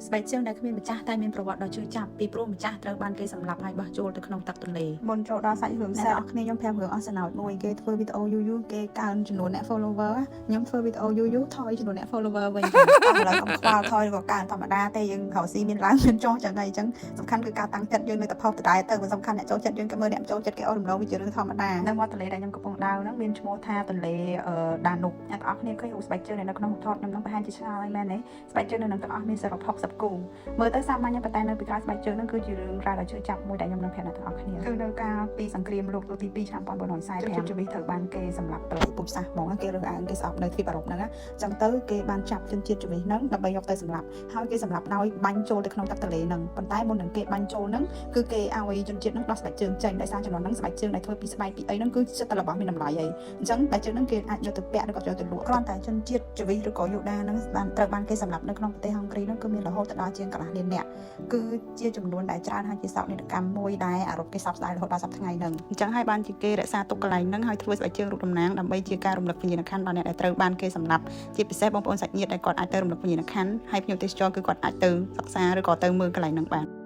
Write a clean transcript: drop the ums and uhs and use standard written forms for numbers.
ស្បែកជើងដែលគ្មានម្ចាស់តែមានប្រវត្តិដ៏ជឿចាប់ពីព្រោះម្ចាស់ត្រូវបានគេសម្លាប់ហើយបោះចូលទៅក្នុងទឹកទន្លេមុនចូលដល់សាច់រឿងអ្នកនរគ្នាខ្ញុំប្រាប់រឿងអស់សណោចមួយគេធ្វើវីដេអូយូរគេកើនចំនួនអ្នក follower ខ្ញុំធ្វើវីដេអូយូរថយចំនួនអ្នក follower វិញឥឡូវកុំខ្វល់ថយក៏កើនធម្មតាទេយើងក្រោយស៊ីមានឡើងមានចុះចឹងហើយអញ្ចឹងសំខាន់គឺការតាំងចិត្តយើងនៅតែផុសដដែលទៅមិនសំខាន់អ្នកចូលចិត្តយើងក៏មើលអ្នកចូលចិត្តគេអស់រំលងវាជារឿងធម្មតានៅមាត់ទន្លេដែលខ្ញុំកំពុងដើរហ្នឹងមានឈ្មោះថាទន្លេដានុបអ្នកទាំងអស់គ្នាឃើញរូបស្បែកជើងនៅក្នុងថតខ្ញុំនឹងបង្ហាញជាឆ្ងាយហើយមែនទេស្បែកជើងនៅនឹងទាំងអស់មានសរុប60គូមើលទៅសាមញ្ញប៉ុន្តែនៅពីក្រោយស្បែកជើងហ្នឹងគឺជារឿងរ៉ាវដ៏ជឿចាប់មួយដែលខ្ញុំនឹងប្រាប់អ្នកទាំងអស់គ្នាគឺនៅកាលពីសង្គ្រាមលោកលើកទី2ឆ្នាំ1945ជំនាញត្រូវបានគេសម្លាប់ទៅពុជសាសហ្មងគេរើសអើងគេស្អប់នៅទ្វីបអឺរ៉ុបហ្នឹងអញ្ចឹងទៅគេបានចាប់ជនជាតិជំនាញហ្នឹងដើម្បីយកទៅសម្លាប់ហើយគេសម្លាប់ដោយបាញ់ចូលទៅក្នុងទឹកទន្លេហ្នឹងប៉ុន្តែមុននឹងគេបាញ់ចូលហ្នឹងគឺគេឲ្យជនជាតិហ្នឹងដោះស្បែកជើងចេញដោយសារចំនួនហ្នឹងស្បែកជើងដែលធ្វើពីស្បែកពីអីហ្នឹងគឺចិត្តតែរបស់មានតម្លៃហើយអញ្ចឹងស្បែកជើងហ្នឹងគេអាចយកទៅពាក់ឬក៏យកទៅលក់គ្រាន់តែជនជាតិជវិសឬក៏យូដាហ្នឹងបានត្រូវបានគេសម្លាប់នៅក្នុងប្រទេសហង្គ្រីហ្នឹងគឺមានរហូតដល់ជាងកន្លះលាននាក់គឺជាចំនួនដែលច្រើនហើយជាសោកនាដកម្មមួយដែលអឺរ៉ុបគេសោកស្ដាយរហូតដល់សប្តាហ៍ថ្ងៃហ្នឹងអញ្ចឹងហើយបានជាគេរក្សាទុកកន្លែងហ្នឹងហើយធ្វើស្បែកជើងរូបតំណាងដើម្បីជាការរំលឹកវិញ្ញាណក្ខន្ធដល់អ្នកដែលត្រូវបានគេសម្លាប់ជាពិសេសបងប្អូនសាច់ញាតិដែលគាត់អាចទៅរំលឹកវិញ្ញាណក្ខន្ធហើយភ្ញៀវទេសចរគឺគាត់អាចទៅសិក្សាឬក៏ទៅមើលកន្លែងហ្នឹងបាន